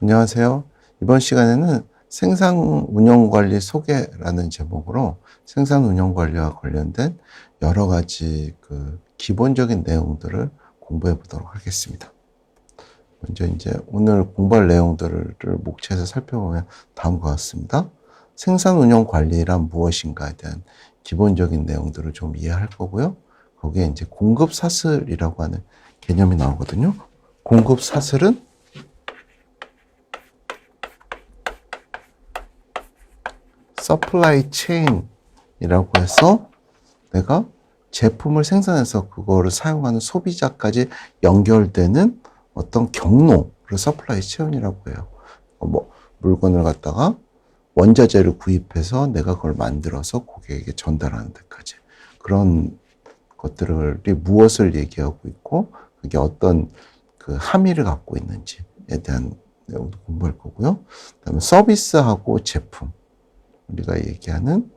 안녕하세요. 이번 시간에는 생산 운영 관리 소개라는 제목으로 생산 운영 관리와 관련된 여러 가지 기본적인 내용들을 공부해 보도록 하겠습니다. 먼저 이제 오늘 공부할 내용들을 목차에서 살펴보면 다음과 같습니다. 생산 운영 관리란 무엇인가에 대한 기본적인 내용들을 좀 이해할 거고요. 거기에 이제 공급 사슬이라고 하는 개념이 나오거든요. 공급 사슬은 서플라이 체인이라고 해서 내가 제품을 생산해서 그거를 사용하는 소비자까지 연결되는 어떤 경로를 서플라이 체인이라고 해요. 물건을 갖다가 원자재를 구입해서 내가 그걸 만들어서 고객에게 전달하는 데까지. 그런 것들이 무엇을 얘기하고 있고 그게 어떤 함의를 갖고 있는지에 대한 내용도 공부할 거고요. 그다음에 서비스하고 제품. 우리가 얘기하는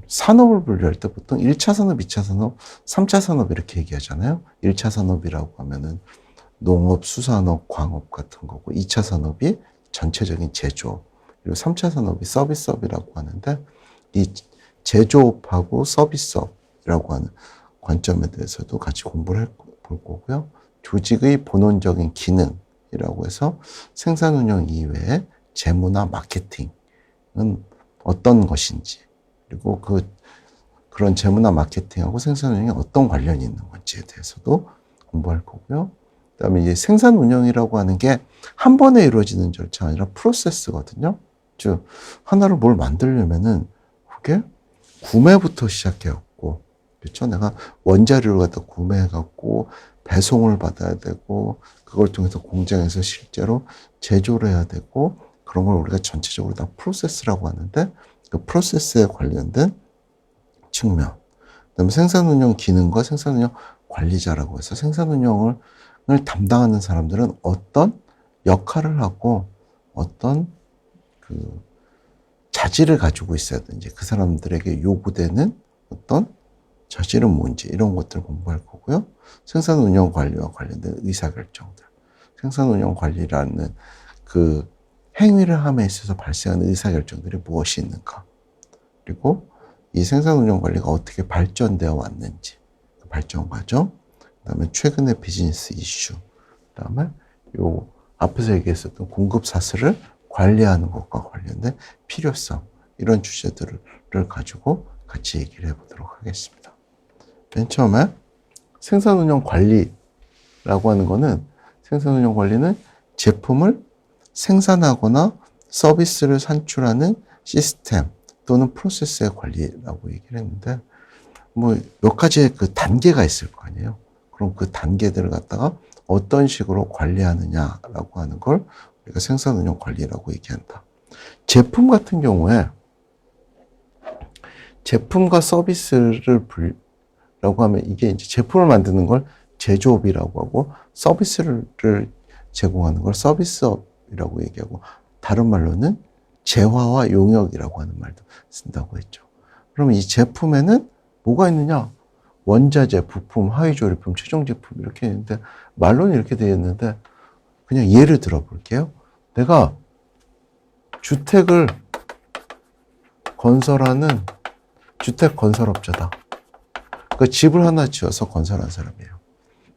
산업을 분류할 때 보통 1차 산업, 2차 산업, 3차 산업 이렇게 얘기하잖아요. 1차 산업이라고 하면은 농업, 수산업, 광업 같은 거고 2차 산업이 전체적인 제조업, 그리고 3차 산업이 서비스업이라고 하는데 이 제조업하고 서비스업이라고 하는 관점에 대해서도 같이 공부를 볼 거고요. 조직의 본원적인 기능이라고 해서 생산 운영 이외에 재무나 마케팅은 어떤 것인지, 그리고 그런 재무나 마케팅하고 생산 운영이 어떤 관련이 있는 건지에 대해서도 공부할 거고요. 그 다음에 이제 생산 운영이라고 하는 게 한 번에 이루어지는 절차가 아니라 프로세스거든요. 즉, 하나를 뭘 만들려면은 그게 구매부터 시작해갖고, 그렇죠? 내가 원자료를 갖다 구매해갖고 배송을 받아야 되고, 그걸 통해서 공장에서 실제로 제조를 해야 되고, 그런 걸 우리가 전체적으로 다 프로세스라고 하는데 그 프로세스에 관련된 측면. 그다음에 생산운영 기능과 생산운영 관리자라고 해서 생산운영을 담당하는 사람들은 어떤 역할을 하고 어떤 자질을 가지고 있어야 되는지, 그 사람들에게 요구되는 어떤 자질은 뭔지, 이런 것들을 공부할 거고요. 생산운영 관리와 관련된 의사결정들. 생산운영 관리라는 행위를 함에 있어서 발생하는 의사결정들이 무엇이 있는가. 그리고 이 생산운영 관리가 어떻게 발전되어 왔는지, 그 발전 과정, 그 다음에 최근의 비즈니스 이슈, 그 다음에 요 앞에서 얘기했었던 공급 사슬을 관리하는 것과 관련된 필요성, 이런 주제들을 가지고 같이 얘기를 해보도록 하겠습니다. 맨 처음에 생산운영 관리라고 하는 거는, 생산운영 관리는 제품을 생산하거나 서비스를 산출하는 시스템 또는 프로세스의 관리라고 얘기를 했는데, 몇 가지의 단계가 있을 거 아니에요. 그럼 그 단계들을 갖다가 어떤 식으로 관리하느냐라고 하는 걸 우리가 생산운영 관리라고 얘기한다. 제품 같은 경우에 제품과 서비스를 라고 하면, 이게 이제 제품을 만드는 걸 제조업이라고 하고 서비스를 제공하는 걸 서비스업이라고 얘기하고, 다른 말로는 재화와 용역이라고 하는 말도 쓴다고 했죠. 그럼 이 제품에는 뭐가 있느냐? 원자재, 부품, 하위조리품, 최종 제품 이렇게 있는데, 말로는 이렇게 되어 있는데, 그냥 예를 들어 볼게요. 내가 주택을 건설하는 주택 건설업자다. 그 집을 하나 지어서 건설한 사람이에요.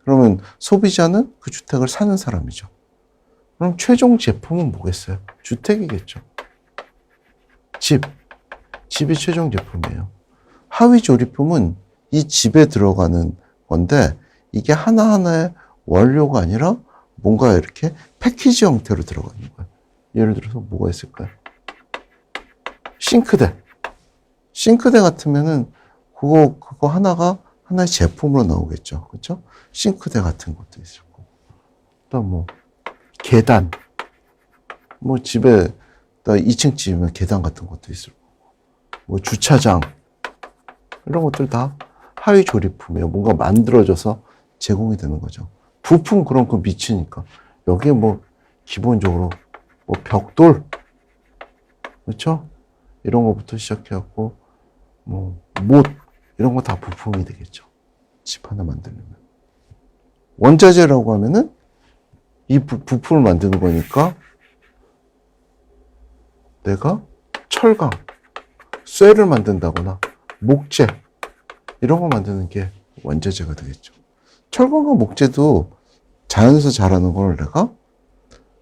그러면 소비자는 그 주택을 사는 사람이죠. 그럼 최종 제품은 뭐겠어요? 주택이겠죠. 집이 최종 제품이에요. 하위 조리품은 이 집에 들어가는 건데, 이게 하나하나의 원료가 아니라 뭔가 이렇게 패키지 형태로 들어가는 거예요. 예를 들어서 뭐가 있을까요? 싱크대 같으면은 그거 하나가 하나의 제품으로 나오겠죠. 그렇죠? 싱크대 같은 것도 있을 거고. 또 계단. 집에 2층 집이면 계단 같은 것도 있을 거고. 주차장. 이런 것들 다 하위 조리품이에요. 뭔가 만들어져서 제공이 되는 거죠. 부품 그런 거 미치니까. 여기에 기본적으로 벽돌. 그렇죠? 이런 거부터 시작해갖고, 못. 이런 거 다 부품이 되겠죠. 집 하나 만들려면. 원자재라고 하면은 이 부품을 만드는 거니까 내가 철강, 쇠를 만든다거나 목재 이런 거 만드는 게 원자재가 되겠죠. 철강과 목재도 자연에서 자라는 걸 내가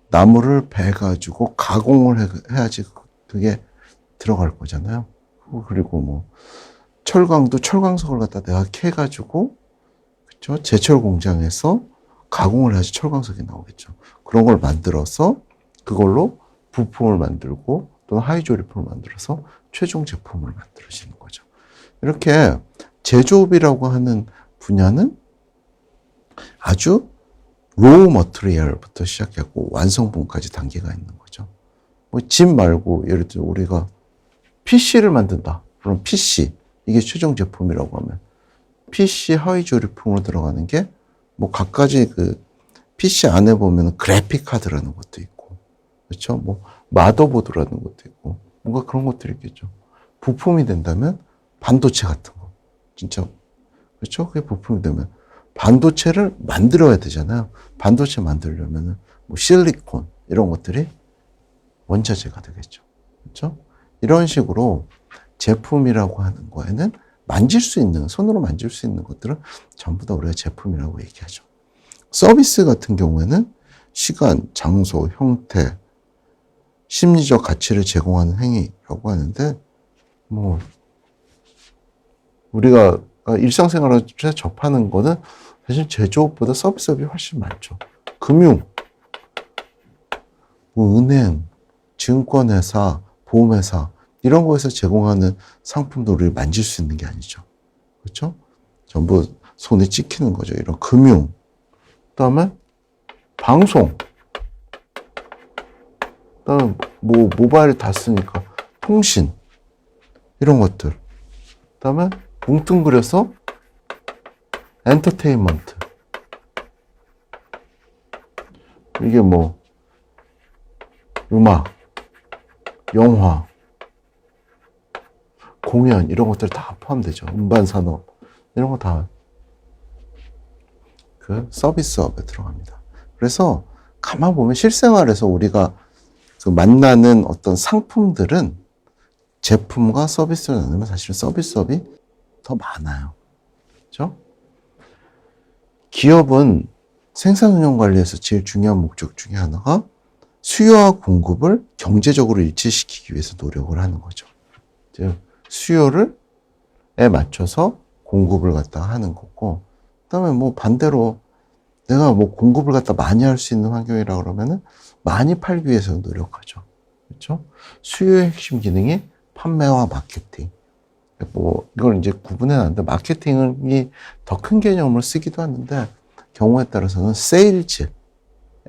나무를 베가지고 가공을 해야지 그게 들어갈 거잖아요. 그리고 뭐 철강도 철광석을 갖다 내가 캐가지고 그렇죠? 제철 공장에서 가공을 해야지 철광석이 나오겠죠. 그런 걸 만들어서 그걸로 부품을 만들고 또는 하이조리품을 만들어서 최종 제품을 만들어지는 거죠. 이렇게 제조업이라고 하는 분야는 아주 로우 머티리얼부터 시작했고 완성품까지 단계가 있는 거죠. 뭐 집 말고 예를 들어 우리가 PC를 만든다. 그럼 PC 이게 최종 제품이라고 하면 PC 하위 조립품으로 들어가는 게 뭐 각가지 그 PC 안에 보면 그래픽 카드라는 것도 있고 그렇죠. 뭐 마더보드라는 것도 있고 뭔가 그런 것들이 있겠죠. 부품이 된다면 반도체 같은 거 진짜 그렇죠. 그게 부품이 되면 반도체를 만들어야 되잖아요. 반도체 만들려면은 뭐 실리콘 이런 것들이 원자재가 되겠죠. 그렇죠? 이런 식으로 제품이라고 하는 거에는 만질 수 있는, 손으로 만질 수 있는 것들은 전부 다 우리가 제품이라고 얘기하죠. 서비스 같은 경우에는 시간, 장소, 형태, 심리적 가치를 제공하는 행위라고 하는데, 뭐, 우리가 일상생활에서 접하는 거는 사실 제조업보다 서비스업이 훨씬 많죠. 금융, 뭐 은행, 증권회사, 보험회사, 이런 거에서 제공하는 상품도 우리를 만질 수 있는 게 아니죠. 그렇죠? 전부 손에 찍히는 거죠. 이런 금융. 그 다음에 방송. 그 다음에 뭐 모바일 다 쓰니까 통신. 이런 것들. 그 다음에 뭉뚱그려서 엔터테인먼트. 이게 뭐 음악, 영화, 공연 이런 것들 다 포함되죠. 음반 산업 이런 거 다 그 서비스업에 들어갑니다. 그래서 가만 보면 실생활에서 우리가 그 만나는 어떤 상품들은 제품과 서비스를 나누면 사실은 서비스업이 더 많아요. 그렇죠? 기업은 생산 운영 관리에서 제일 중요한 목적 중에 하나가 수요와 공급을 경제적으로 일치시키기 위해서 노력을 하는 거죠. 즉 수요를에 맞춰서 공급을 갖다 하는 거고, 그다음에 뭐 반대로 내가 뭐 공급을 갖다 많이 할 수 있는 환경이라 그러면은 많이 팔기 위해서 노력하죠. 그렇죠? 수요의 핵심 기능이 판매와 마케팅. 뭐 이걸 이제 구분해 놨는데 마케팅이 더 큰 개념을 쓰기도 하는데 경우에 따라서는 세일즈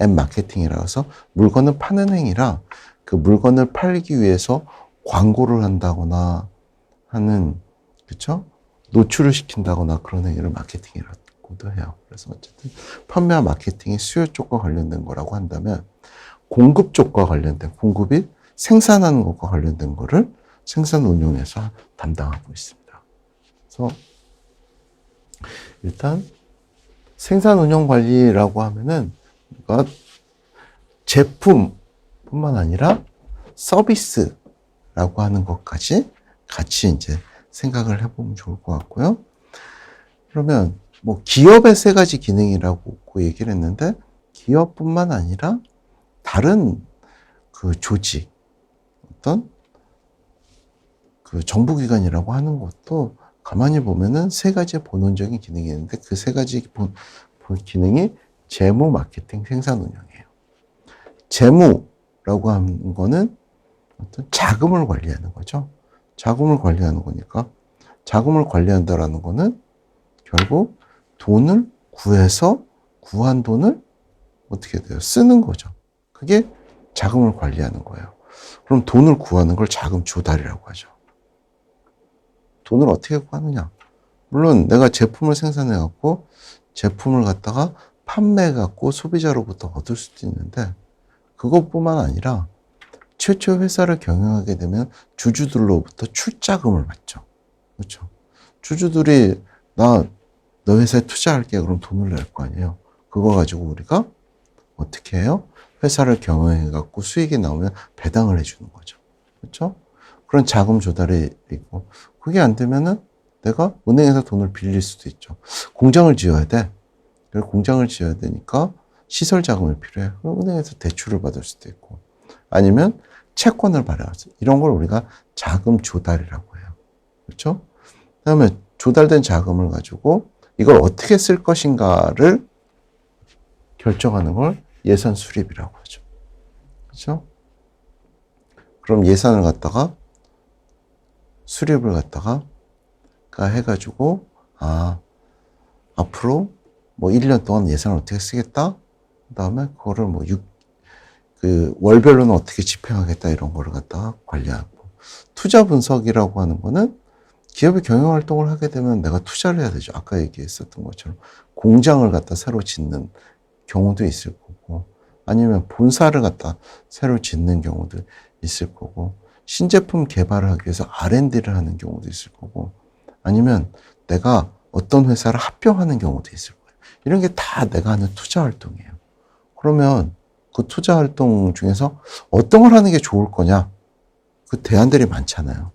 앤 마케팅이라고 해서 물건을 파는 행위라 그 물건을 팔기 위해서 광고를 한다거나 하는, 그렇죠? 노출을 시킨다거나 그런 행위를 마케팅이라고도 해요. 그래서 어쨌든 판매와 마케팅이 수요 쪽과 관련된 거라고 한다면 공급 쪽과 관련된, 공급이 생산하는 것과 관련된 거를 생산 운용에서 담당하고 있습니다. 그래서 일단 생산 운영 관리라고 하면은 그러니까 제품뿐만 아니라 서비스라고 하는 것까지 같이 이제 생각을 해보면 좋을 것 같고요. 그러면 뭐 기업의 세 가지 기능이라고 얘기를 했는데 기업뿐만 아니라 다른 그 조직, 어떤 그 정부기관이라고 하는 것도 가만히 보면은 세 가지의 본원적인 기능이 있는데 그 세 가지 기능이 재무, 마케팅, 생산 운영이에요. 재무라고 하는 거는 어떤 자금을 관리하는 거죠. 자금을 관리하는 거니까 자금을 관리한다라는 거는 결국 돈을 구해서 구한 돈을 어떻게 돼요? 쓰는 거죠. 그게 자금을 관리하는 거예요. 그럼 돈을 구하는 걸 자금 조달이라고 하죠. 돈을 어떻게 구하느냐? 물론 내가 제품을 생산해 갖고 제품을 갖다가 판매해 갖고 소비자로부터 얻을 수도 있는데 그것뿐만 아니라 최초 회사를 경영하게 되면 주주들로부터 출자금을 받죠. 그렇죠? 주주들이 너 회사에 투자할게 그럼 돈을 낼 거 아니에요. 그거 가지고 우리가 어떻게 해요? 회사를 경영해 갖고 수익이 나오면 배당을 해주는 거죠. 그렇죠? 그런 자금 조달이 있고, 그게 안 되면은 내가 은행에서 돈을 빌릴 수도 있죠. 공장을 지어야 돼. 그리고 공장을 지어야 되니까 시설 자금이 필요해. 그럼 은행에서 대출을 받을 수도 있고, 아니면 채권을 발행하죠. 이런 걸 우리가 자금 조달이라고 해요. 그렇죠? 그다음에 조달된 자금을 가지고 이걸 어떻게 쓸 것인가를 결정하는 걸 예산 수립이라고 하죠. 그렇죠? 그럼 예산을 갖다가 수립을 갖다가 해가지고 앞으로 뭐 1년 동안 예산을 어떻게 쓰겠다. 그다음에 그거를 뭐 월별로는 어떻게 집행하겠다 이런 거를 갖다가 관리하고, 투자 분석이라고 하는 거는 기업이 경영 활동을 하게 되면 내가 투자를 해야 되죠. 아까 얘기했었던 것처럼 공장을 갖다 새로 짓는 경우도 있을 거고, 아니면 본사를 갖다 새로 짓는 경우도 있을 거고, 신제품 개발을 하기 위해서 R&D를 하는 경우도 있을 거고, 아니면 내가 어떤 회사를 합병하는 경우도 있을 거예요. 이런 게 다 내가 하는 투자 활동이에요. 그러면 그 투자 활동 중에서 어떤 걸 하는 게 좋을 거냐? 그 대안들이 많잖아요.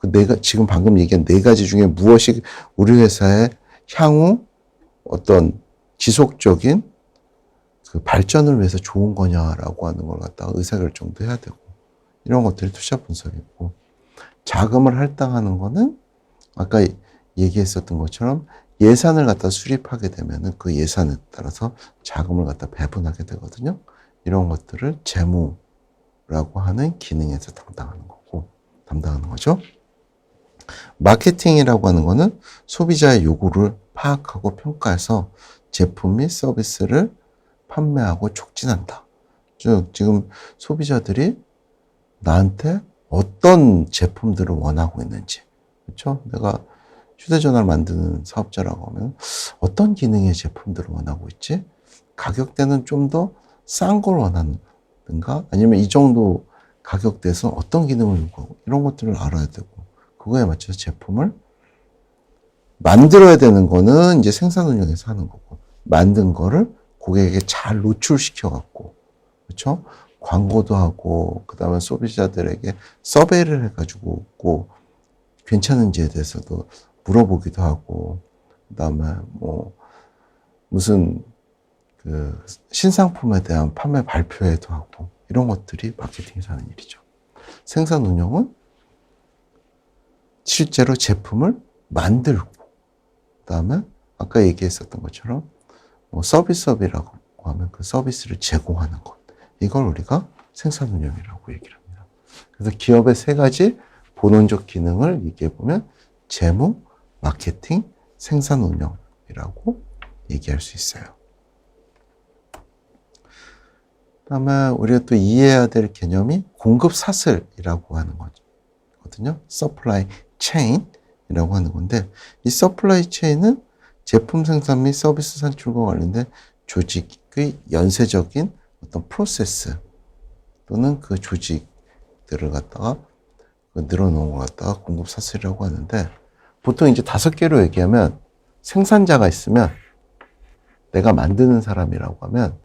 내가 지금 방금 얘기한 4가지 중에 무엇이 우리 회사의 향후 어떤 지속적인 그 발전을 위해서 좋은 거냐라고 하는 걸 갖다가 의사결정도 해야 되고, 이런 것들이 투자 분석이고, 자금을 할당하는 거는 아까 얘기했었던 것처럼 예산을 갖다 수립하게 되면은 그 예산에 따라서 자금을 갖다 배분하게 되거든요. 이런 것들을 재무라고 하는 기능에서 담당하는 거죠. 마케팅이라고 하는 거는 소비자의 요구를 파악하고 평가해서 제품 및 서비스를 판매하고 촉진한다. 즉, 지금 소비자들이 나한테 어떤 제품들을 원하고 있는지, 그렇죠? 내가 휴대전화를 만드는 사업자라고 하면 어떤 기능의 제품들을 원하고 있지? 가격대는 좀 더 싼 걸 원하는가? 아니면 이 정도 가격대에서 어떤 기능을 요구하고, 이런 것들을 알아야 되고, 그거에 맞춰서 제품을 만들어야 되는 거는 이제 생산 운영에서 하는 거고, 만든 거를 고객에게 잘 노출시켜 갖고, 그렇죠? 광고도 하고, 그 다음에 소비자들에게 서베이를 해가지고 꼭 괜찮은지에 대해서도 물어보기도 하고, 그 다음에 뭐 무슨 그 신상품에 대한 판매 발표회도 하고, 이런 것들이 마케팅에서 하는 일이죠. 생산 운영은 실제로 제품을 만들고, 그 다음에 아까 얘기했었던 것처럼 뭐 서비스업이라고 하면 그 서비스를 제공하는 것, 이걸 우리가 생산 운영이라고 얘기를 합니다. 그래서 기업의 3가지 본원적 기능을 얘기해보면 재무, 마케팅, 생산 운영이라고 얘기할 수 있어요. 그다음에 우리가 또 이해해야 될 개념이 공급 사슬이라고 하는 거거든요. 서플라이 체인이라고 하는 건데, 이 서플라이 체인은 제품 생산 및 서비스 산출과 관련된 조직의 연쇄적인 어떤 프로세스 또는 그 조직들을 갖다가 늘어놓은 것 갖다가 공급 사슬이라고 하는데, 보통 이제 5개로 얘기하면 생산자가 있으면 내가 만드는 사람이라고 하면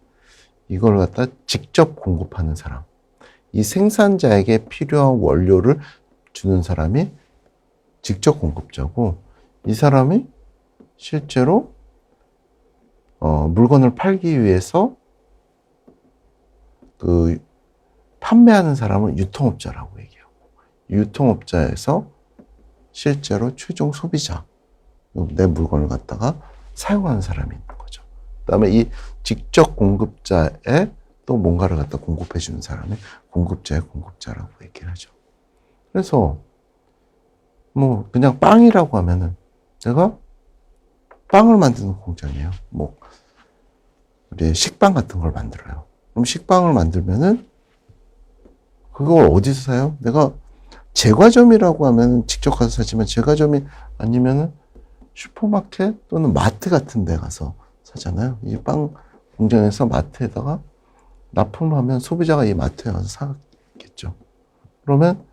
이걸 갖다 직접 공급하는 사람, 이 생산자에게 필요한 원료를 주는 사람이 직접 공급자고, 이 사람이 실제로 물건을 팔기 위해서 그 판매하는 사람을 유통업자라고 얘기하고, 유통업자에서 실제로 최종 소비자, 내 물건을 갖다가 사용하는 사람이 있는 거죠. 그다음에 이 직접 공급자에 또 뭔가를 갖다 공급해 주는 사람이 공급자의 공급자라고 얘기를 하죠. 그래서 뭐 그냥 빵이라고 하면은 내가 빵을 만드는 공장이에요. 뭐 우리 식빵 같은 걸 만들어요. 그럼 식빵을 만들면은 그걸 어디서 사요? 내가 제과점이라고 하면 직접 가서 사지만, 제과점이 아니면은 슈퍼마켓 또는 마트 같은 데 가서 사잖아요. 이 빵 공장에서 마트에다가 납품하면 소비자가 이 마트에 가서 사겠죠. 그러면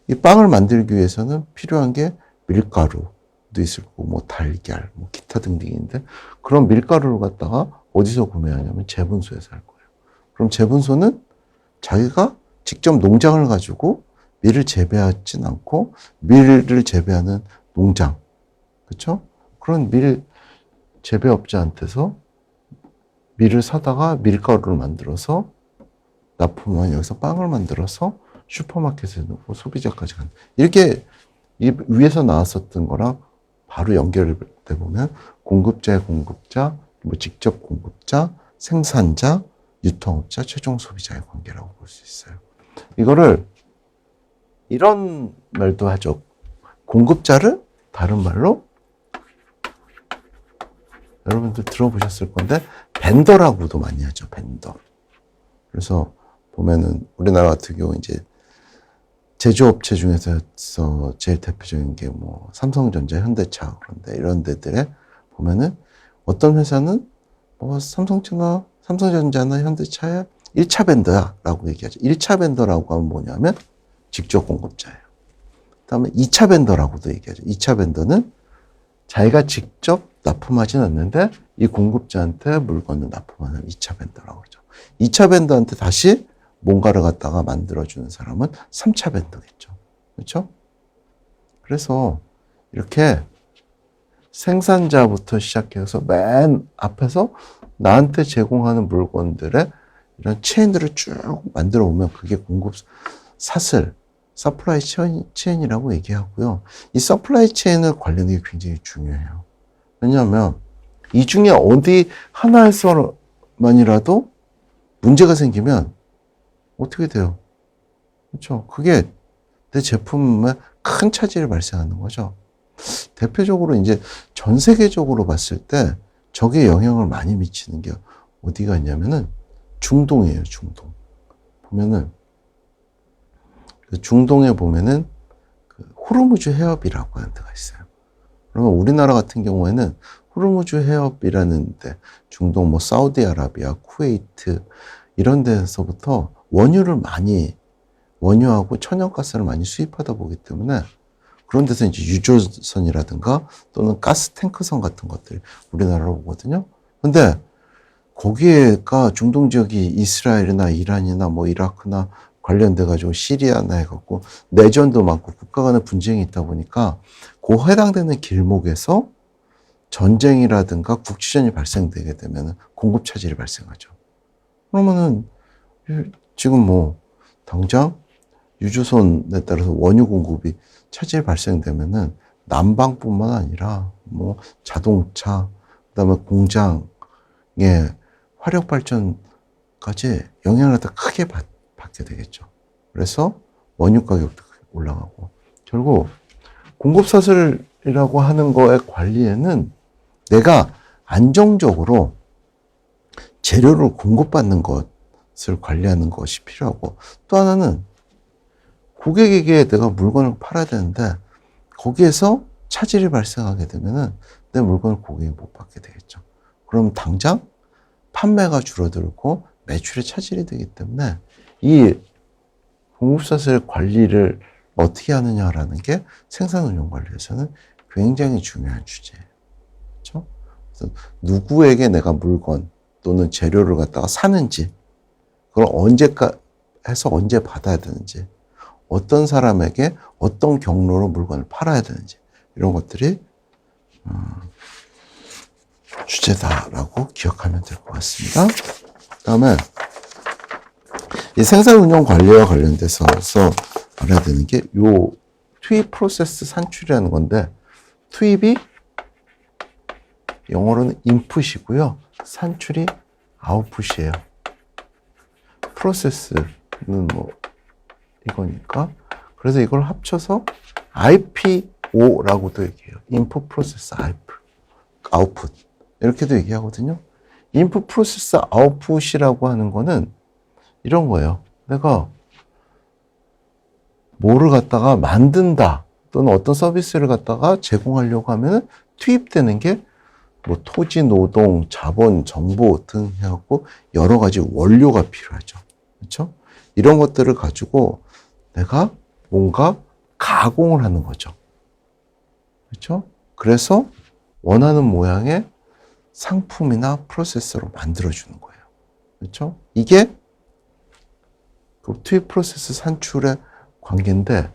이 빵을 만들기 위해서는 필요한 게 밀가루도 있을 거고, 뭐 달걀, 뭐 기타 등등인데, 그런 밀가루를 갖다가 어디서 구매하냐면 제분소에서 할 거예요. 그럼 제분소는 자기가 직접 농장을 가지고 밀을 재배하진 않고 밀을 재배하는 농장, 그렇죠? 그런 밀 재배업자한테서 밀을 사다가 밀가루를 만들어서 납품한 여기서 빵을 만들어서 슈퍼마켓에 넣고 소비자까지 가는 이렇게 이 위에서 나왔었던 거랑 바로 연결돼 보면 공급자의 공급자, 뭐 직접 공급자, 생산자, 유통업자, 최종 소비자의 관계라고 볼 수 있어요. 이거를 이런 말도 하죠. 공급자를 다른 말로 여러분들 들어보셨을 건데 벤더라고도 많이 하죠. 벤더. 그래서 보면은 우리나라 같은 경우 이제 제조업체 중에서 제일 대표적인 게 뭐 삼성전자, 현대차 그런데 이런 데들에 보면은 어떤 회사는 뭐 삼성전자나 현대차의 1차 벤더야라고 얘기하죠. 1차 벤더라고 하면 뭐냐면 직접 공급자예요. 그다음에 2차 벤더라고도 얘기하죠. 2차 벤더는 자기가 직접 납품하진 않는데 이 공급자한테 물건을 납품하는 2차 벤더라고 그러죠. 2차 벤더한테 다시 뭔가를 갖다가 만들어주는 사람은 3차 벤더겠죠. 그렇죠? 그래서 이렇게 생산자부터 시작해서 맨 앞에서 나한테 제공하는 물건들의 이런 체인들을 쭉 만들어 오면 그게 공급 사슬, 서플라이 체인이라고 얘기하고요. 이 서플라이 체인을 관리하는 게 굉장히 중요해요. 왜냐하면 이 중에 어디 하나에서만이라도 문제가 생기면 어떻게 돼요? 그렇죠? 그게 내 제품에 큰 차질이 발생하는 거죠. 대표적으로 이제 전 세계적으로 봤을 때 저게 영향을 많이 미치는 게 어디가 있냐면은 중동이에요, 중동. 보면은 중동에 보면은 호르무즈 해협이라고 하는 데가 있어요. 그러면 우리나라 같은 경우에는 호르무즈 해협이라는 데, 중동 뭐 사우디아라비아, 쿠웨이트 이런 데서부터 원유하고 천연가스를 많이 수입하다 보기 때문에 그런 데서 이제 유조선이라든가 또는 가스 탱크선 같은 것들이 우리나라로 오거든요. 근데 거기에가 중동 지역이 이스라엘이나 이란이나 뭐 이라크나 관련돼 가지고 시리아나 해갖고 내전도 많고 국가 간의 분쟁이 있다 보니까 그 해당되는 길목에서 전쟁이라든가 국지전이 발생되게 되면 공급 차질이 발생하죠. 그러면은 지금 뭐 당장 유조선에 따라서 원유 공급이 차질 발생되면은 난방뿐만 아니라 뭐 자동차, 그다음에 공장의 화력 발전까지 영향을 더 크게 받게 되겠죠. 그래서 원유 가격도 올라가고 결국 공급 사슬이라고 하는 거의 관리에는 내가 안정적으로 재료를 공급받는 것을 관리하는 것이 필요하고 또 하나는 고객에게 내가 물건을 팔아야 되는데 거기에서 차질이 발생하게 되면은 내 물건을 고객이 못 받게 되겠죠. 그럼 당장 판매가 줄어들고 매출에 차질이 되기 때문에 이 공급사슬 관리를 어떻게 하느냐라는 게 생산운용관리에서는 굉장히 중요한 주제예요. 그렇죠? 그래서 누구에게 내가 물건 또는 재료를 갖다가 사는지 그걸 언제 받아야 되는지 어떤 사람에게 어떤 경로로 물건을 팔아야 되는지 이런 것들이 주제다라고 기억하면 될 것 같습니다. 그다음에 이 생산운영 관리와 관련돼서 알아야 되는 게 요 투입 프로세스 산출이라는 건데 투입이 영어로는 인풋이고요. 산출이 아웃풋이에요. 프로세스는 뭐 이거니까. 그래서 이걸 합쳐서 IPO라고도 얘기해요. 인풋 프로세스 아웃풋. 이렇게도 얘기하거든요. 인풋 프로세스 아웃풋이라고 하는 거는 이런 거예요. 내가 뭐를 갖다가 만든다 또는 어떤 서비스를 갖다가 제공하려고 하면 투입되는 게 뭐 토지, 노동, 자본, 정보 등 해갖고 여러 가지 원료가 필요하죠. 그렇죠? 이런 것들을 가지고 내가 뭔가 가공을 하는 거죠. 그렇죠? 그래서 원하는 모양의 상품이나 프로세서로 만들어주는 거예요. 그렇죠? 이게 그 투입 프로세스 산출의 관계인데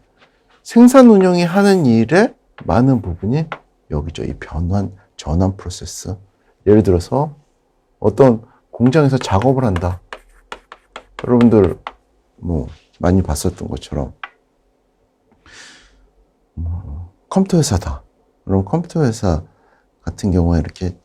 생산 운영이 하는 일의 많은 부분이 여기죠. 이 전환 프로세스. 예를 들어서 어떤 공장에서 작업을 한다. 여러분들 뭐 많이 봤었던 것처럼 컴퓨터 회사다. 그럼 컴퓨터 회사 같은 경우에 이렇게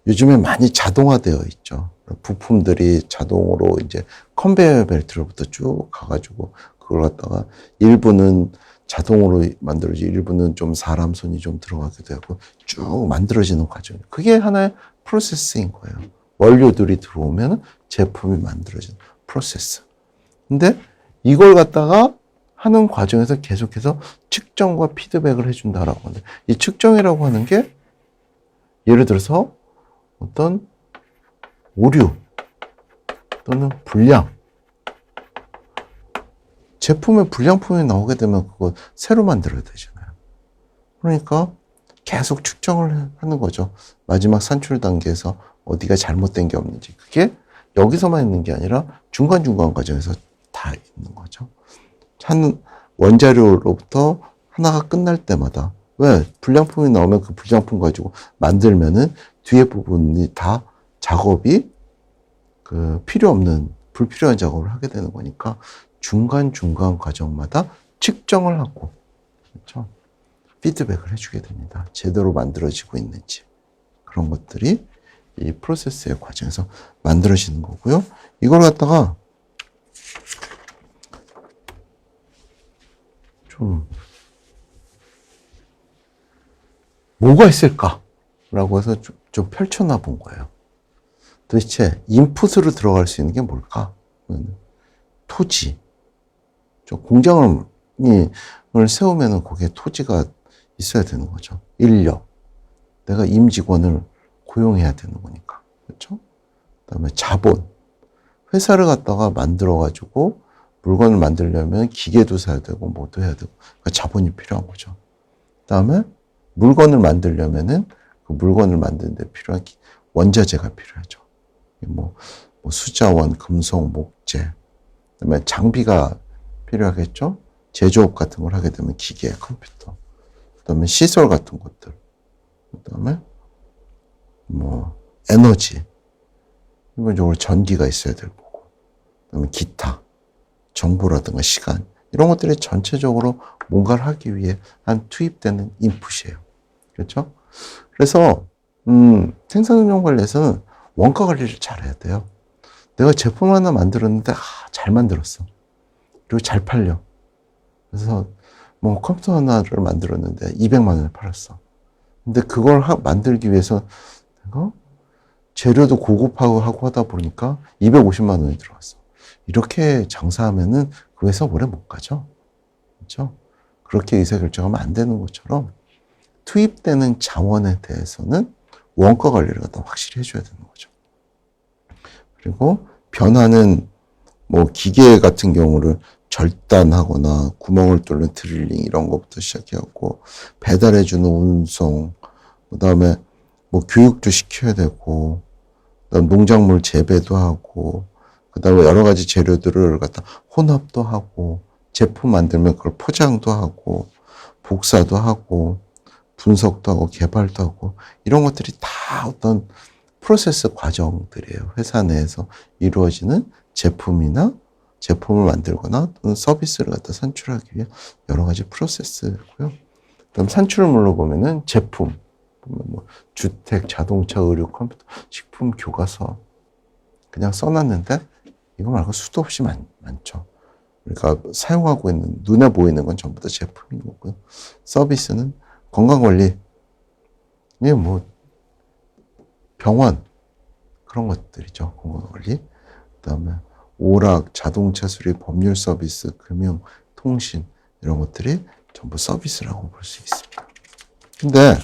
요즘에 많이 자동화되어 있죠. 부품들이 자동으로 이제 컨베이어 벨트로부터 쭉 가가지고 그걸 갖다가 일부는 자동으로 만들어지고 일부는 좀 사람 손이 좀 들어가기도 하고 쭉 만들어지는 과정. 그게 하나의 프로세스인 거예요. 원료들이 들어오면 제품이 만들어지는 프로세스. 근데 이걸 갖다가 하는 과정에서 계속해서 측정과 피드백을 해준다라고 하는데 이 측정이라고 하는 게 예를 들어서 어떤 오류 또는 불량 제품에 불량품이 나오게 되면 그거 새로 만들어야 되잖아요. 그러니까 계속 측정을 하는 거죠. 마지막 산출 단계에서 어디가 잘못된 게 없는지. 그게 여기서만 있는 게 아니라 중간중간 과정에서 다 있는 거죠. 한 원자료로부터 하나가 끝날 때마다 왜 불량품이 나오면 그 불량품 가지고 만들면은 뒤에 부분이 다 작업이 그 필요 없는 불필요한 작업을 하게 되는 거니까 중간중간 과정마다 측정을 하고 그렇죠? 피드백을 해주게 됩니다. 제대로 만들어지고 있는지 그런 것들이 이 프로세스의 과정에서 만들어지는 거고요. 이걸 갖다가 좀 뭐가 있을까라고 해서 좀 펼쳐놔 본 거예요. 도대체 인풋으로 들어갈 수 있는 게 뭘까? 토지. 공장을 세우면은 거기에 토지가 있어야 되는 거죠. 인력. 내가 임직원을 고용해야 되는 거니까. 그렇죠? 그다음에 자본. 회사를 갖다가 만들어가지고 물건을 만들려면 기계도 사야 되고 뭐도 해야 되고 그러니까 자본이 필요한 거죠. 그다음에 물건을 만들려면은 그 물건을 만드는데 필요한 원자재가 필요하죠. 뭐 수자원, 금속, 목재. 그다음에 장비가 필요하겠죠. 제조업 같은 걸 하게 되면 기계, 컴퓨터. 그다음에 시설 같은 것들. 그다음에 뭐 에너지. 기본적으로 전기가 있어야 될 거고. 그다음에 기타, 정보라든가 시간 이런 것들이 전체적으로 뭔가를 하기 위해 투입되는 인풋이에요. 그렇죠? 그래서 생산 운영 관리에서는 원가 관리를 잘해야 돼요. 내가 제품 하나 만들었는데 잘 만들었어. 그리고 잘 팔려. 그래서 뭐 컴퓨터 하나를 만들었는데 200만 원에 팔았어. 근데 그걸 만들기 위해서 내가 재료도 고급하고 하다 보니까 250만 원이 들어왔어. 이렇게 장사하면은 그 회사 오래 못 가죠. 그렇죠? 그렇게 의사결정하면 안 되는 것처럼 투입되는 자원에 대해서는 원가 관리를 갖다 확실히 해줘야 되는 거죠. 그리고 변하는 뭐 기계 같은 경우를 절단하거나 구멍을 뚫는 드릴링 이런 것부터 시작해갖고 배달해주는 운송, 그다음에 뭐 교육도 시켜야 되고, 그다음 농작물 재배도 하고, 그다음에 여러 가지 재료들을 갖다 혼합도 하고, 제품 만들면 그걸 포장도 하고, 복사도 하고, 분석도 하고, 개발도 하고, 이런 것들이 다 어떤 프로세스 과정들이에요. 회사 내에서 이루어지는 제품을 만들거나 또는 서비스를 갖다 산출하기 위해 여러 가지 프로세스고요. 그다음 산출물로 보면은 제품, 뭐 주택, 자동차, 의류, 컴퓨터, 식품, 교과서 그냥 써놨는데 이거 말고 수도 없이 많죠. 그러니까 사용하고 있는 눈에 보이는 건 전부 다 제품인 거고요. 서비스는 건강관리, 뭐 병원 그런 것들이죠. 건강관리. 그다음에 오락, 자동차 수리, 법률 서비스, 금융, 통신 이런 것들이 전부 서비스라고 볼 수 있습니다. 근데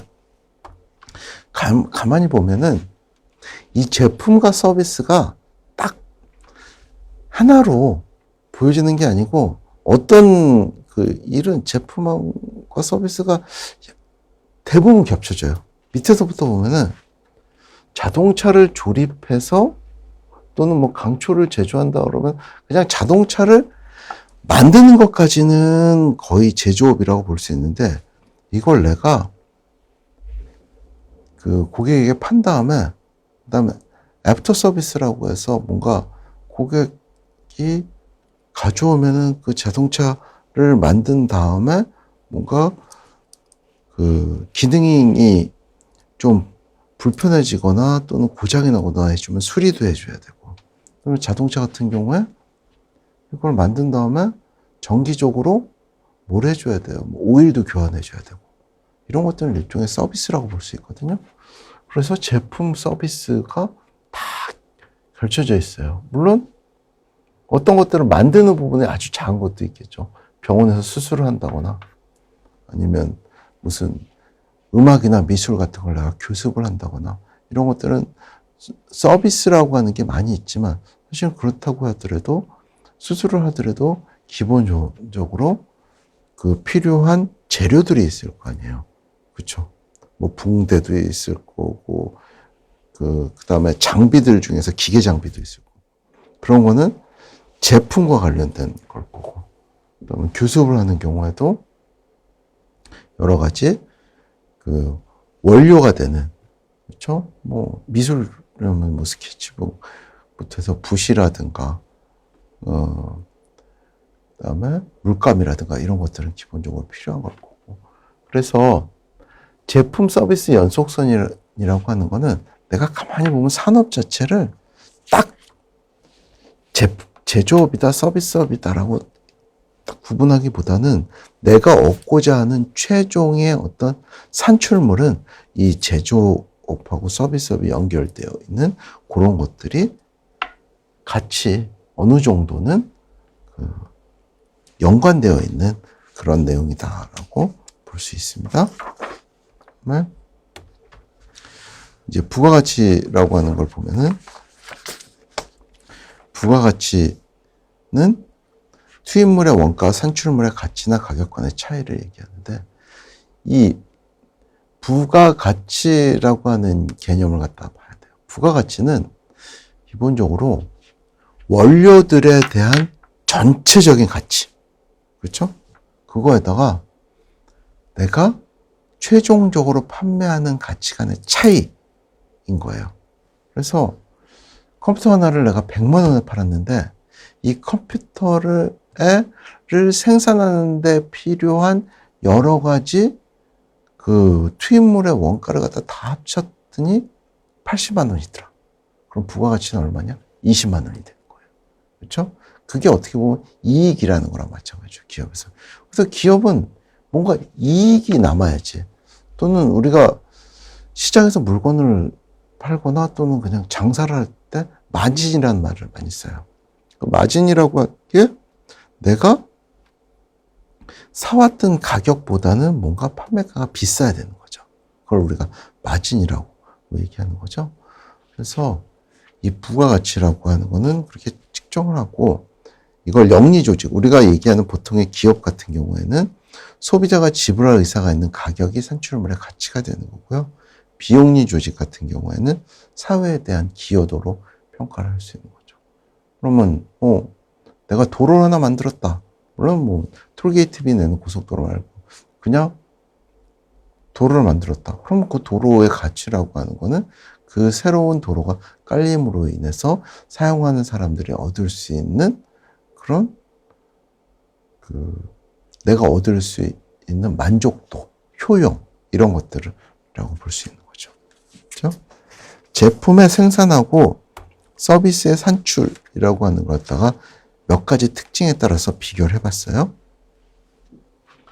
가만히 보면은 이 제품과 서비스가 딱 하나로 보여지는 게 아니고 어떤 그 일은 제품과 서비스가 대부분 겹쳐져요. 밑에서부터 보면은 자동차를 조립해서 또는 뭐 강초를 제조한다 그러면 그냥 자동차를 만드는 것까지는 거의 제조업이라고 볼 수 있는데, 이걸 내가 그 고객에게 판 다음에, 그 다음에 애프터 서비스라고 해서 뭔가 고객이 가져오면은 그 자동차를 만든 다음에 뭔가 그 기능이 좀 불편해지거나 또는 고장이 나거나 해주면 수리도 해줘야 되고, 그러면 자동차 같은 경우에 이걸 만든 다음에 정기적으로 뭘 해줘야 돼요? 뭐 오일도 교환해줘야 되고, 이런 것들은 일종의 서비스라고 볼 수 있거든요. 그래서 제품 서비스가 다 걸쳐져 있어요. 물론 어떤 것들은 만드는 부분에 아주 작은 것도 있겠죠. 병원에서 수술을 한다거나 아니면 무슨 음악이나 미술 같은 걸 내가 교습을 한다거나, 이런 것들은 서비스라고 하는 게 많이 있지만, 사실 그렇다고 하더라도 수술을 하더라도 기본적으로 그 필요한 재료들이 있을 거 아니에요. 그렇죠? 뭐 붕대도 있을 거고, 그다음에 장비들 중에서 기계 장비도 있을 거고, 그런 거는 제품과 관련된 걸 거고, 그다음에 교습을 하는 경우에도 여러 가지 그 원료가 되는, 그렇죠? 뭐 미술이라면 뭐 스케치북부터 해서 붓이라든가, 그다음에 물감이라든가 이런 것들은 기본적으로 필요한 걸 거고. 그래서 제품 서비스 연속선이라고 하는 거는 내가 가만히 보면 산업 자체를 딱 제조업이다, 서비스업이다라고 딱 구분하기보다는 내가 얻고자 하는 최종의 어떤 산출물은 이 제조업하고 서비스업이 연결되어 있는 그런 것들이 같이 어느 정도는 연관되어 있는 그런 내용이다라고 볼 수 있습니다. 그다음에 이제 부가가치라고 하는 걸 보면은, 부가가치는 투입물의 원가와 산출물의 가치나 가격 간의 차이를 얘기하는데, 이 부가가치라고 하는 개념을 갖다 봐야 돼요. 부가가치는 기본적으로 원료들에 대한 전체적인 가치, 그렇죠? 그거에다가 내가 최종적으로 판매하는 가치 간의 차이인 거예요. 그래서 컴퓨터 하나를 내가 100만 원에 팔았는데, 이 컴퓨터를 생산하는데 필요한 여러 가지 그 투입물의 원가를 갖다 다 합쳤더니 80만 원이더라. 그럼 부가가치는 얼마냐? 20만 원이 되는 거예요. 그렇죠? 그게 어떻게 보면 이익이라는 거랑 마찬가지죠, 기업에서. 그래서 기업은 뭔가 이익이 남아야지. 또는 우리가 시장에서 물건을 팔거나 또는 그냥 장사를 할 때 마진이라는 말을 많이 써요. 그 마진이라고 할 게 내가 사왔던 가격보다는 뭔가 판매가가 비싸야 되는 거죠. 그걸 우리가 마진이라고 얘기하는 거죠. 그래서 이 부가가치라고 하는 거는 그렇게 측정을 하고, 이걸 영리조직, 우리가 얘기하는 보통의 기업 같은 경우에는 소비자가 지불할 의사가 있는 가격이 산출물의 가치가 되는 거고요. 비영리 조직 같은 경우에는 사회에 대한 기여도로 평가를 할 수 있는 거죠. 그러면 내가 도로를 하나 만들었다. 물론 뭐 톨게이트비 내는 고속도로 말고 그냥 도로를 만들었다. 그럼 그 도로의 가치라고 하는 거는 그 새로운 도로가 깔림으로 인해서 사용하는 사람들이 얻을 수 있는 그런 내가 얻을 수 있는 만족도, 효용, 이런 것들이라고 볼 수 있는 거죠. 그렇죠? 제품의 생산하고 서비스의 산출이라고 하는 걸 갖다가 몇 가지 특징에 따라서 비교를 해봤어요.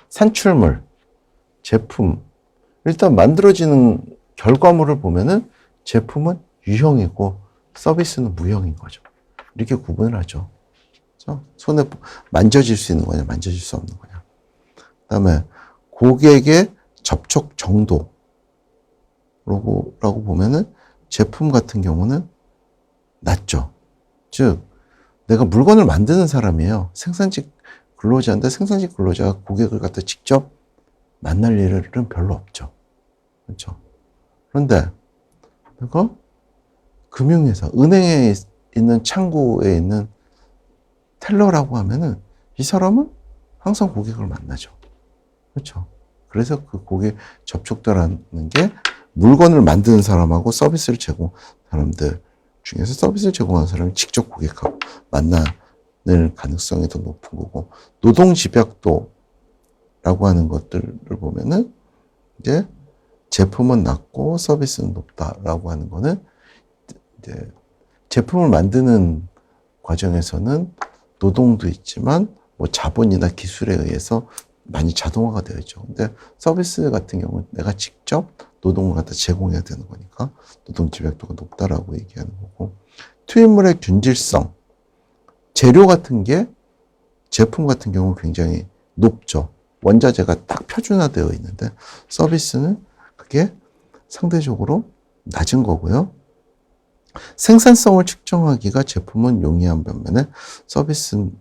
산출물, 제품, 일단 만들어지는 결과물을 보면은 제품은 유형이고 서비스는 무형인 거죠. 이렇게 구분을 하죠. 그렇죠? 손에 만져질 수 있는 거냐, 만져질 수 없는 거냐. 그다음에 고객의 접촉 정도라고 보면은 제품 같은 경우는 낮죠. 즉 내가 물건을 만드는 사람이에요. 생산직 근로자인데 생산직 근로자가 고객을 갖다 직접 만날 일은 별로 없죠. 그렇죠? 그런데 내가 금융회사, 은행에 있는 창구에 있는 텔러라고 하면은 이 이 사람은 항상 고객을 만나죠. 그렇죠. 그래서 그 고객 접촉도라는 게 물건을 만드는 사람하고 서비스를 제공하는 사람들 중에서 서비스를 제공하는 사람이 직접 고객하고 만나는 가능성이 더 높은 거고, 노동 집약도라고 하는 것들을 보면은 이제 제품은 낮고 서비스는 높다라고 하는 거는 이제 제품을 만드는 과정에서는 노동도 있지만 뭐 자본이나 기술에 의해서 많이 자동화가 되어 있죠. 근데 서비스 같은 경우는 내가 직접 노동을 갖다 제공해야 되는 거니까 노동 집약도가 높다라고 얘기하는 거고, 투입물의 균질성, 재료 같은 게 제품 같은 경우는 굉장히 높죠. 원자재가 딱 표준화되어 있는데 서비스는 그게 상대적으로 낮은 거고요. 생산성을 측정하기가 제품은 용이한 반면에 서비스는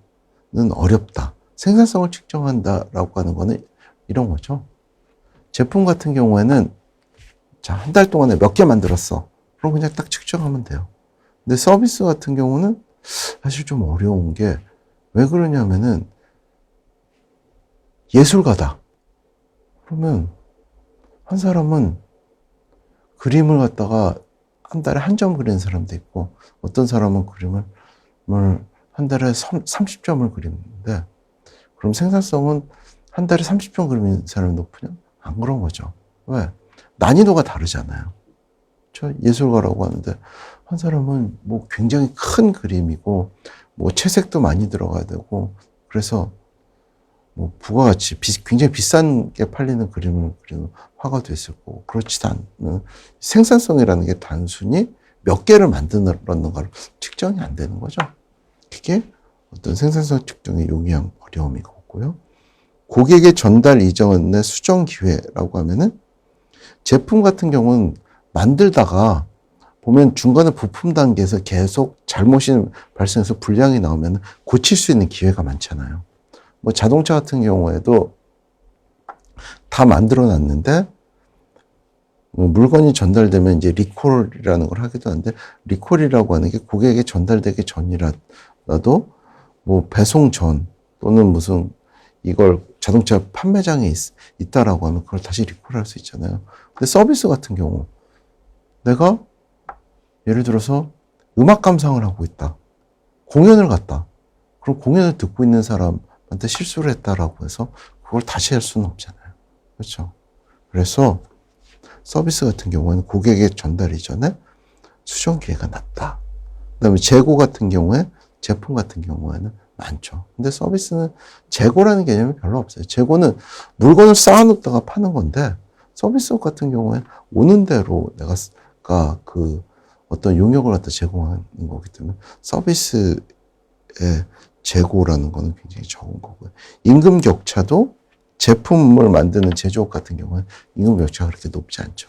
어렵다. 생산성을 측정한다라고 하는 거는 이런 거죠. 제품 같은 경우에는 자, 한 달 동안에 몇 개 만들었어. 그럼 그냥 딱 측정하면 돼요. 근데 서비스 같은 경우는 사실 좀 어려운 게 왜 그러냐면은 예술가다. 그러면 한 사람은 그림을 갖다가 한 달에 한 점 그리는 사람도 있고, 어떤 사람은 그림을 한 달에 30점을 그리는데, 그럼 생산성은 한 달에 30점 그리는 사람이 높으냐? 안 그런 거죠. 왜? 난이도가 다르잖아요. 저 예술가라고 하는데 한 사람은 뭐 굉장히 큰 그림이고 뭐 채색도 많이 들어가야 되고, 그래서 뭐 부가가치 굉장히 비싼 게 팔리는 그림을 그리는 화가도 있을 거고, 그렇지도 않은 생산성이라는 게 단순히 몇 개를 만드는가로 측정이 안 되는 거죠. 그게 어떤 생산성 측정에 용이한 어려움이 있고요. 고객의 전달 이전의 수정 기회라고 하면은 제품 같은 경우는 만들다가 보면 중간에 부품 단계에서 계속 잘못이 발생해서 불량이 나오면 고칠 수 있는 기회가 많잖아요. 뭐 자동차 같은 경우에도 다 만들어 놨는데 뭐 물건이 전달되면 이제 리콜이라는 걸 하기도 하는데, 리콜이라고 하는 게 고객에게 전달되기 전이라도 뭐 배송 전 또는 무슨 이걸 자동차 판매장에 있다라고 하면 그걸 다시 리콜할 수 있잖아요. 근데 서비스 같은 경우 내가 예를 들어서 음악 감상을 하고 있다. 공연을 갔다. 그럼 공연을 듣고 있는 사람한테 실수를 했다라고 해서 그걸 다시 할 수는 없잖아요. 그렇죠? 그래서 서비스 같은 경우에는 고객에 전달 이전에 수정 기회가 낮다. 그다음에 재고 같은 경우에 제품 같은 경우에는 많죠. 근데 서비스는 재고라는 개념이 별로 없어요. 재고는 물건을 쌓아놓다가 파는 건데, 서비스 같은 경우에는 오는 대로 내가 그 어떤 용역을 갖다 제공하는 거기 때문에 서비스의 재고라는 거는 굉장히 적은 거고요. 임금 격차도 제품을 만드는 제조업 같은 경우는 임금 격차가 그렇게 높지 않죠.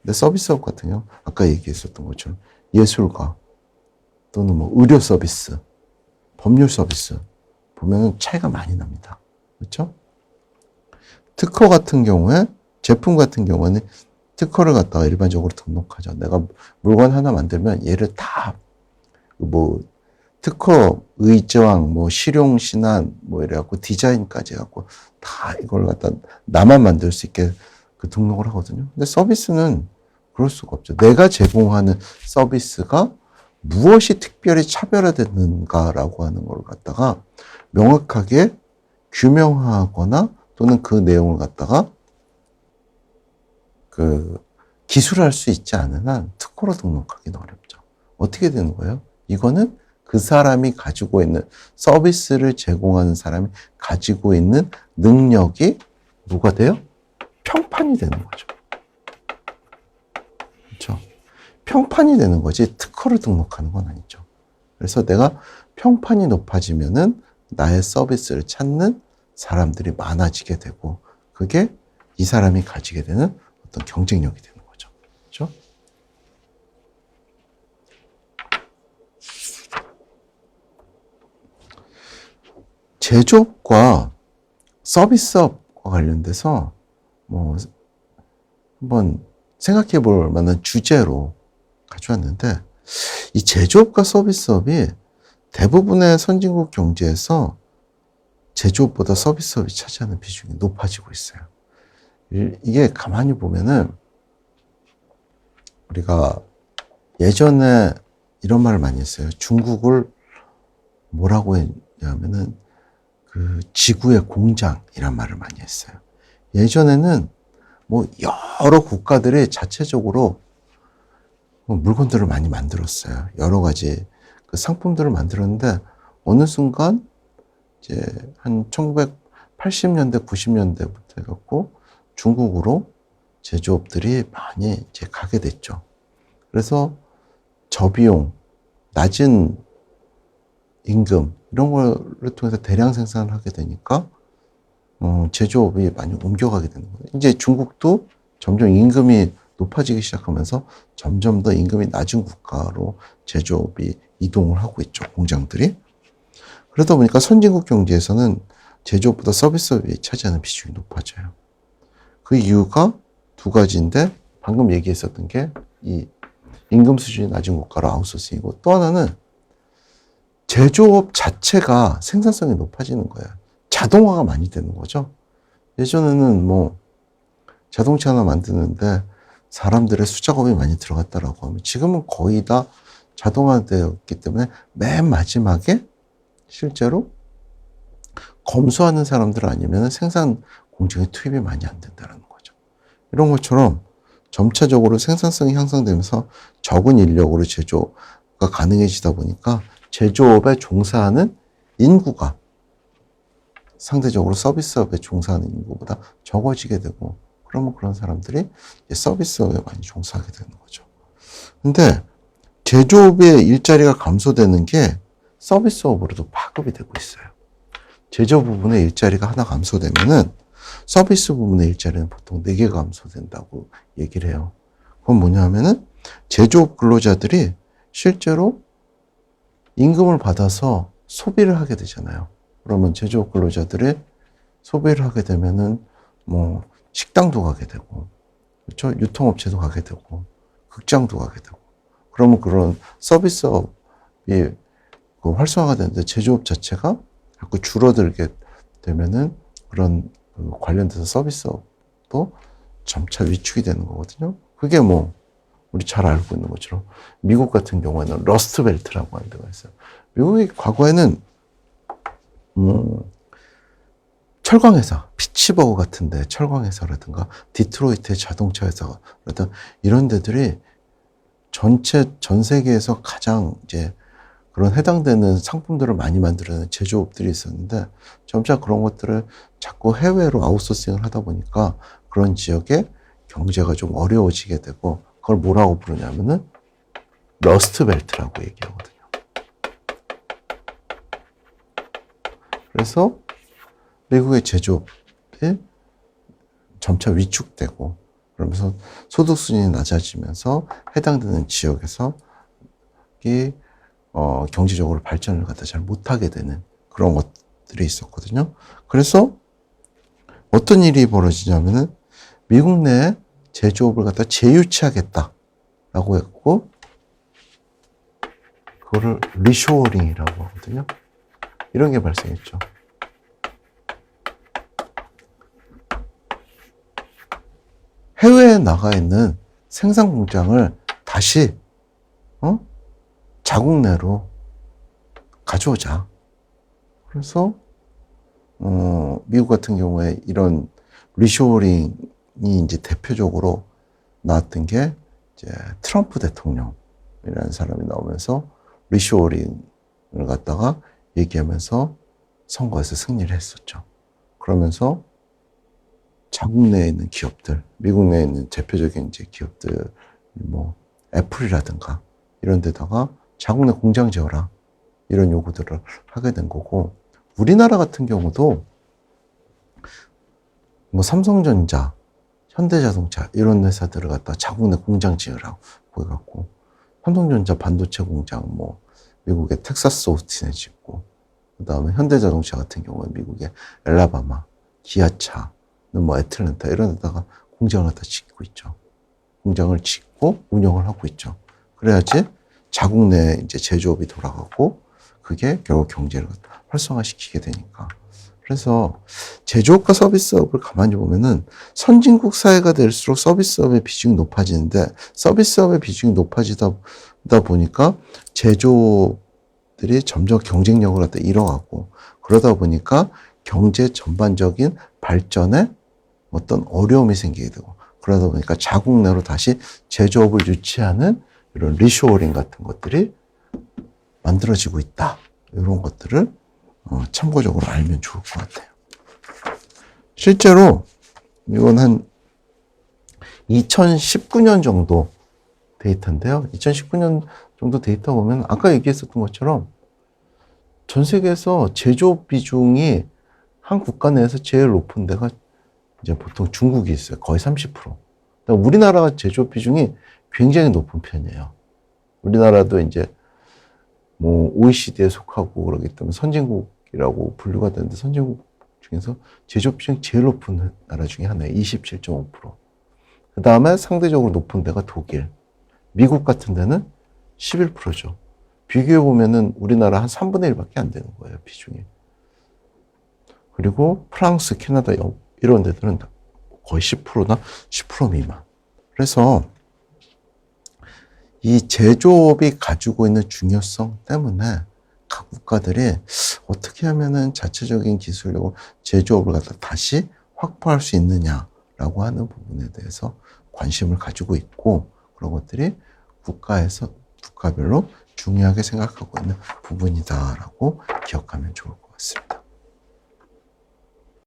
근데 서비스업 같은 경우 아까 얘기했었던 것처럼 예술가 또는 뭐 의료 서비스, 법률 서비스 보면은 차이가 많이 납니다. 그렇죠? 특허 같은 경우에 제품 같은 경우는 특허를 갖다가 일반적으로 등록하죠. 내가 물건 하나 만들면 얘를 다 뭐 특허 의저항, 뭐 실용 신안, 뭐 이래갖고 디자인까지 해갖고 다 이걸 갖다 나만 만들 수 있게 그 등록을 하거든요. 근데 서비스는 그럴 수가 없죠. 내가 제공하는 서비스가 무엇이 특별히 차별화됐는가라고 하는 걸 갖다가 명확하게 규명하거나 또는 그 내용을 갖다가 기술할 수 있지 않은 한 특허로 등록하기는 어렵죠. 어떻게 되는 거예요? 이거는 그 사람이 가지고 있는 서비스를 제공하는 사람이 가지고 있는 능력이 뭐가 돼요? 평판이 되는 거죠. 그렇죠? 평판이 되는 거지 특허를 등록하는 건 아니죠. 그래서 내가 평판이 높아지면은 나의 서비스를 찾는 사람들이 많아지게 되고, 그게 이 사람이 가지게 되는 어떤 경쟁력이 되는 거죠. 그렇죠? 제조업과 서비스업과 관련돼서 뭐 한번 생각해 볼 만한 주제로 가져왔는데, 이 제조업과 서비스업이 대부분의 선진국 경제에서 제조업보다 서비스업이 차지하는 비중이 높아지고 있어요. 이게 가만히 보면은 우리가 예전에 이런 말을 많이 했어요. 중국을 뭐라고 했냐면은 그 지구의 공장이란 말을 많이 했어요. 예전에는 뭐 여러 국가들이 자체적으로 물건들을 많이 만들었어요. 여러 가지 그 상품들을 만들었는데 어느 순간 이제 한 1980년대, 90년대부터 해갖고 중국으로 제조업들이 많이 이제 가게 됐죠. 그래서 저비용, 낮은 임금 이런 거를 통해서 대량 생산을 하게 되니까 제조업이 많이 옮겨가게 되는 거예요. 이제 중국도 점점 임금이 높아지기 시작하면서 점점 더 임금이 낮은 국가로 제조업이 이동을 하고 있죠. 공장들이. 그러다 보니까 선진국 경제에서는 제조업보다 서비스업이 차지하는 비중이 높아져요. 그 이유가 두 가지인데 방금 얘기했었던 게 이 임금 수준이 낮은 국가로 아웃소싱이고 또 하나는 제조업 자체가 생산성이 높아지는 거예요. 자동화가 많이 되는 거죠. 예전에는 뭐 자동차 하나 만드는데 사람들의 수작업이 많이 들어갔다라고 하면 지금은 거의 다 자동화되었기 때문에 맨 마지막에 실제로 검수하는 사람들 아니면 생산 공정에 투입이 많이 안 된다는 거죠. 이런 것처럼 점차적으로 생산성이 향상되면서 적은 인력으로 제조가 가능해지다 보니까 제조업에 종사하는 인구가 상대적으로 서비스업에 종사하는 인구보다 적어지게 되고 그러면 그런 사람들이 서비스업에 많이 종사하게 되는 거죠. 근데 제조업의 일자리가 감소되는 게 서비스업으로도 파급이 되고 있어요. 제조 부분의 일자리가 하나 감소되면은 서비스 부분의 일자리는 보통 4개가 감소된다고 얘기를 해요. 그건 뭐냐면은 제조업 근로자들이 실제로 임금을 받아서 소비를 하게 되잖아요. 그러면 제조업 근로자들이 소비를 하게 되면은 뭐 식당도 가게 되고, 그렇죠? 유통업체도 가게 되고, 극장도 가게 되고. 그러면 그런 서비스업이 활성화가 되는데 제조업 자체가 자꾸 줄어들게 되면은 그런 관련돼서 서비스업도 점차 위축이 되는 거거든요. 그게 뭐 우리 잘 알고 있는 것처럼 미국 같은 경우에는 러스트벨트라고 하는 데가 있어요. 미국이 과거에는 철강회사, 피츠버그 같은데 철강회사라든가 디트로이트의 자동차 회사라든가 이런 데들이 전 세계에서 가장 이제 그런 해당되는 상품들을 많이 만들어내는 제조업들이 있었는데 점차 그런 것들을 자꾸 해외로 아웃소싱을 하다 보니까 그런 지역의 경제가 좀 어려워지게 되고 그걸 뭐라고 부르냐면은 러스트벨트라고 얘기하거든요. 그래서 미국의 제조업이 점차 위축되고 그러면서 소득 수준이 낮아지면서 해당되는 지역에서 경제적으로 발전을 갖다 잘 못하게 되는 그런 것들이 있었거든요. 그래서 어떤 일이 벌어지냐면은 미국 내에 제조업을 갖다 재유치하겠다라고 했고 그거를 리쇼어링이라고 하거든요. 이런 게 발생했죠. 해외에 나가 있는 생산 공장을 다시 자국 내로 가져오자. 그래서 미국 같은 경우에 이런 리쇼어링이 이제 대표적으로 나왔던 게 이제 트럼프 대통령이라는 사람이 나오면서 리쇼어링을 갖다가 얘기하면서 선거에서 승리를 했었죠. 그러면서 자국 내에 있는 기업들, 미국 내에 있는 대표적인 이제 기업들, 뭐 애플이라든가 이런 데다가 자국 내 공장 지어라 이런 요구들을 하게 된 거고 우리나라 같은 경우도 뭐 삼성전자, 현대자동차 이런 회사들을 갖다 자국 내 공장 지으라고 해갖고 삼성전자 반도체 공장 뭐 미국의 텍사스 오스틴에 짓고 그다음에 현대자동차 같은 경우는 미국의 엘라바마, 기아차, 뭐 애틀랜타 이런 데다가 공장을 갖다 짓고 있죠. 공장을 짓고 운영을 하고 있죠. 그래야지 자국 내 이제 제조업이 돌아가고 그게 결국 경제를 활성화시키게 되니까 그래서 제조업과 서비스업을 가만히 보면은 선진국 사회가 될수록 서비스업의 비중이 높아지는데 서비스업의 비중이 높아지다 보니까 제조업들이 점점 경쟁력을 갖다 잃어가고 그러다 보니까 경제 전반적인 발전에 어떤 어려움이 생기게 되고 그러다 보니까 자국 내로 다시 제조업을 유치하는 이런 리쇼어링 같은 것들이 만들어지고 있다. 이런 것들을 참고적으로 알면 좋을 것 같아요. 실제로 이건 한 2019년 정도 데이터인데요. 2019년 정도 데이터 보면 아까 얘기했었던 것처럼 전 세계에서 제조업 비중이 한 국가 내에서 제일 높은 데가 이제 보통 중국이 있어요. 거의 30%. 그러니까 우리나라가 제조업 비중이 굉장히 높은 편이에요. 우리나라도 이제 뭐 OECD에 속하고 그러기 때문에 선진국이라고 분류가 되는데 선진국 중에서 제조업 비중이 제일 높은 나라 중에 하나예요. 27.5%. 그 다음에 상대적으로 높은 데가 독일, 미국 같은 데는 11%죠. 비교해 보면은 우리나라 한 3분의 1밖에 안 되는 거예요, 비중이. 그리고 프랑스, 캐나다 이런 데들은 거의 10%나 10% 미만. 그래서 이 제조업이 가지고 있는 중요성 때문에 각 국가들이 어떻게 하면은 자체적인 기술력으로 제조업을 갖다 다시 확보할 수 있느냐라고 하는 부분에 대해서 관심을 가지고 있고 그런 것들이 국가별로 중요하게 생각하고 있는 부분이다라고 기억하면 좋을 것 같습니다.